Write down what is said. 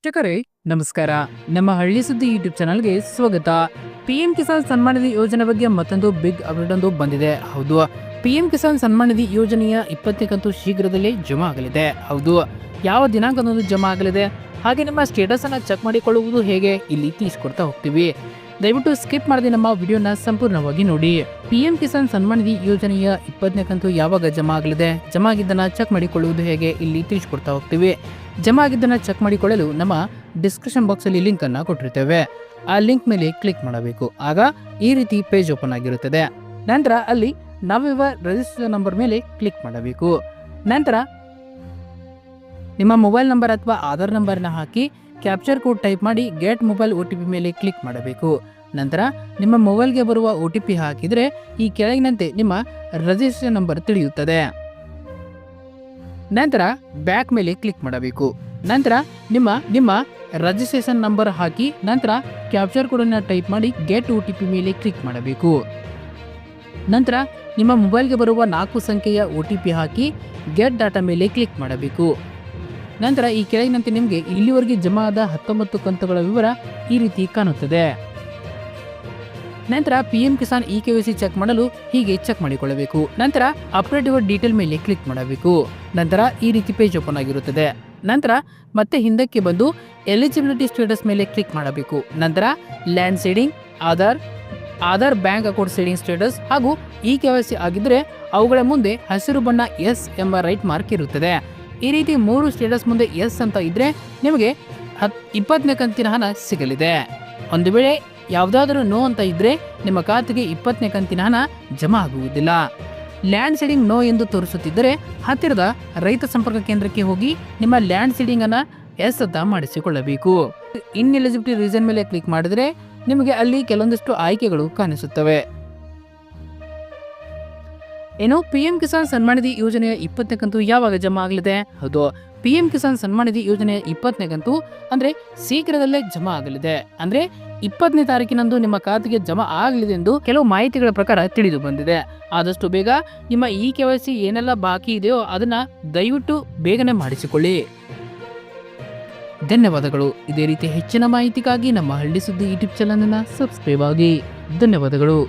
ವೀಕ್ಷಕರೇ ನಮಸ್ಕಾರ. ನಮ್ಮ ಹಳ್ಳಿ ಸುದ್ದಿ ಯೂಟ್ಯೂಬ್ ಚಾನಲ್ಗೆ ಸ್ವಾಗತ. ಪಿಎಂ ಕಿಸಾನ್ ಸನ್ಮಾನ್ ನಿಧಿ ಯೋಜನೆ ಬಗ್ಗೆ ಮತ್ತೊಂದು ಬಿಗ್ ಅಪ್ಡೇಟ್ ಒಂದು ಬಂದಿದೆ. ಹೌದು, ಪಿಎಂ ಕಿಸಾನ್ ಸನ್ಮಾನ್ ನಿಧಿ ಯೋಜನೆಯ 20ನೇ ಕಂತು ಶೀಘ್ರದಲ್ಲೇ ಜಮಾ ಆಗಲಿದೆ. ಹೌದು, ಯಾವ ದಿನಾಂಕದಂದು ಜಮಾ ಆಗಲಿದೆ, ಹಾಗೆ ನಿಮ್ಮ ಸ್ಟೇಟಸ್ ಅನ್ನ ಚೆಕ್ ಮಾಡಿಕೊಳ್ಳುವುದು ಹೇಗೆ ಇಲ್ಲಿ ತಿಳಿಸ್ಕೊಡ್ತಾ ಹೋಗ್ತೀವಿ. ದಯವಿಟ್ಟು ಸ್ಕಿಪ್ ಮಾಡದೆ ನಮ್ಮ ವಿಡಿಯೋನ ಸಂಪೂರ್ಣವಾಗಿ ನೋಡಿ. ಪಿಎಂ ಕಿಸಾನ್ ಸನ್ಮಾನ್ ನಿಧಿ ಯೋಜನೆಯ 20ನೇ ಕಂತು ಯಾವಾಗ ಜಮಾ ಆಗಲಿದೆ, ಜಮಾ ಆಗಿದ್ದನ್ನ ಚೆಕ್ ಮಾಡಿಕೊಳ್ಳುವುದು ಹೇಗೆ ಇಲ್ಲಿ ತಿಳಿಸ್ಕೊಡ್ತಾ ಹೋಗ್ತೀವಿ. ಜಮಾ ಆಗಿದ್ದನ್ನ ಚೆಕ್ ಮಾಡಿಕೊಳ್ಳಲು ನಮ್ಮ ಡಿಸ್ಕ್ರಿಪ್ಷನ್ ಬಾಕ್ಸ್ ಅಲ್ಲಿ ಲಿಂಕ್ ಅನ್ನ ಕೊಟ್ಟಿರ್ತೇವೆ. ಆ ಲಿಂಕ್ ಮೇಲೆ ಕ್ಲಿಕ್ ಮಾಡಬೇಕು. ಆಗ ಈ ರೀತಿ ಪೇಜ್ ಓಪನ್ ಆಗಿರುತ್ತದೆ. ನಂತರ ಅಲ್ಲಿ ನಾವಿರುವ ರಿಜಿಸ್ಟರ್ ನಂಬರ್ ಮೇಲೆ ಕ್ಲಿಕ್ ಮಾಡಬೇಕು. ನಂತರ ನಿಮ್ಮ ಮೊಬೈಲ್ ನಂಬರ್ ಅಥವಾ ಆಧಾರ್ ನಂಬರ್ನ ಹಾಕಿ ಕ್ಯಾಪ್ಚರ್ ಕೋಡ್ ಟೈಪ್ ಮಾಡಿ ಗೆಟ್ ಮೊಬೈಲ್ OTP ಮೇಲೆ ಕ್ಲಿಕ್ ಮಾಡಬೇಕು. ನಂತರ ನಿಮ್ಮ ಮೊಬೈಲ್ಗೆ ಬರುವ OTP ಹಾಕಿದರೆ ಈ ಕೆಳಗಿನಂತೆ ನಿಮ್ಮ ರಿಜಿಸ್ಟ್ರೇಷನ್ ನಂಬರ್ ತಿಳಿಯುತ್ತದೆ. ನಂತರ ಬ್ಯಾಕ್ ಮೇಲೆ ಕ್ಲಿಕ್ ಮಾಡಬೇಕು. ನಂತರ ನಿಮ್ಮ ರಿಜಿಸ್ಟ್ರೇಷನ್ ನಂಬರ್ ಹಾಕಿ ನಂತರ ಕ್ಯಾಪ್ಚರ್ ಕೋಡ್ ಅನ್ನು ಟೈಪ್ ಮಾಡಿ ಗೆಟ್ OTP ಮೇಲೆ ಕ್ಲಿಕ್ ಮಾಡಬೇಕು. ನಂತರ ನಿಮ್ಮ ಮೊಬೈಲ್ಗೆ ಬರುವ 4 ಸಂಖ್ಯೆಯ OTP ಹಾಕಿ ಗೆಟ್ ಡಾಟಾ ಮೇಲೆ ಕ್ಲಿಕ್ ಮಾಡಬೇಕು. ನಂತರ ಈ ಕೆಳಗಿನಂತೆ ನಿಮಗೆ ಇಲ್ಲಿವರೆಗೆ ಜಮಾ ಆದ 19 ಕಂತುಗಳ ವಿವರ ಈ ರೀತಿ ಕಾಣುತ್ತದೆ. ನಂತರ ಪಿಎಂ ಕಿಸಾನ್ KYC ಚೆಕ್ ಮಾಡಲು ಹೀಗೆ ಚೆಕ್ ಮಾಡಿಕೊಳ್ಳಬೇಕು. ನಂತರ ಅಪ್ಡೇಟ್ ಯುವರ್ ಡೀಟೇಲ್ ಮೇಲೆ ಕ್ಲಿಕ್ ಮಾಡಬೇಕು. ನಂತರ ಈ ರೀತಿ ಪೇಜ್ ಓಪನ್ ಆಗಿರುತ್ತದೆ. ನಂತರ ಮತ್ತೆ ಹಿಂದಕ್ಕೆ ಬಂದು ಎಲಿಜಿಬಿಲಿಟಿ ಸ್ಟೇಟಸ್ ಮೇಲೆ ಕ್ಲಿಕ್ ಮಾಡಬೇಕು. ನಂತರ land seeding, Aadhaar bank account seeding status ಹಾಗೂ KYC ಆಗಿದ್ದರೆ ಅವುಗಳ ಮುಂದೆ ಹಸಿರು ಬಣ್ಣ ಎಸ್ ಎಂಬ ರೈಟ್ ಮಾರ್ಕ್ ಇರುತ್ತದೆ. ಈ ರೀತಿ 3 ಸ್ಟೇಟಸ್ ಮುಂದೆ ಎಸ್ ಅಂತ ಇದ್ರೆ ನಿಮಗೆ 20ನೇ ಕಂತಿನ ಹಣ ಸಿಗಲಿದೆ. ಒಂದು ವೇಳೆ ಯಾವುದಾದರೂ ನೋ ಅಂತ ಇದ್ರೆ ನಿಮ್ಮ ಖಾತೆಗೆ 20ನೇ ಕಂತಿನ ಹಣ ಜಮಾ ಆಗುವುದಿಲ್ಲ. ಲ್ಯಾಂಡ್ ಸೀಡಿಂಗ್ ನೋ ಎಂದು ತೋರಿಸುತ್ತಿದ್ದರೆ ಹತ್ತಿರದ ರೈತ ಸಂಪರ್ಕ ಕೇಂದ್ರಕ್ಕೆ ಹೋಗಿ ನಿಮ್ಮ ಲ್ಯಾಂಡ್ ಸೀಡಿಂಗ್ ಅನ್ನ ಎಸ್ ಅಂತ ಮಾಡಿಸಿಕೊಳ್ಳಬೇಕು. ಇನ್ಎಲಿಜಿಬಿಲಿಟಿ ರೀಸನ್ ಮೇಲೆ ಕ್ಲಿಕ್ ಮಾಡಿದರೆ ನಿಮಗೆ ಅಲ್ಲಿ ಕೆಲವೊಂದಿಷ್ಟು ಆಯ್ಕೆಗಳು ಕಾಣಿಸುತ್ತವೆ. ಏನು ಪಿಎಂ ಕಿಸಾನ್ ಸನ್ಮಾನ್ ನಿಧಿ ಯೋಜನೆಯ 20ನೇ ಕಂತು ಯಾವಾಗ ಜಮಾ ಆಗಲಿದೆ? ಹೌದು, ಪಿಎಂ ಕಿಸಾನ್ ಸನ್ಮಾನ್ ನಿಧಿ ಯೋಜನೆಯ 20ನೇ ಕಂತು ಅಂದ್ರೆ ಶೀಘ್ರದಲ್ಲೇ ಜಮಾ ಆಗಲಿದೆ. ಅಂದ್ರೆ 20ನೇ ತಾರೀಕಿನಂದು ನಿಮ್ಮ ಖಾತೆಗೆ ಜಮಾ ಆಗಲಿದೆ ಎಂದು ಕೆಲವು ಮಾಹಿತಿಗಳ ಪ್ರಕಾರ ತಿಳಿದು ಬಂದಿದೆ. ಆದಷ್ಟು ಬೇಗ ನಿಮ್ಮ KYC ಏನೆಲ್ಲ ಬಾಕಿ ಇದೆಯೋ ಅದನ್ನ ದಯವಿಟ್ಟು ಬೇಗನೆ ಮಾಡಿಸಿಕೊಳ್ಳಿ. ಧನ್ಯವಾದಗಳು. ಇದೇ ರೀತಿ ಹೆಚ್ಚಿನ ಮಾಹಿತಿಗಾಗಿ ನಮ್ಮ ಹಳ್ಳಿ ಸುದ್ದಿ ಯೂಟ್ಯೂಬ್ ಚಾನಲ್ ಅನ್ನು ಸಬ್ಸ್ಕ್ರೈಬ್ ಆಗಿ. ಧನ್ಯವಾದಗಳು.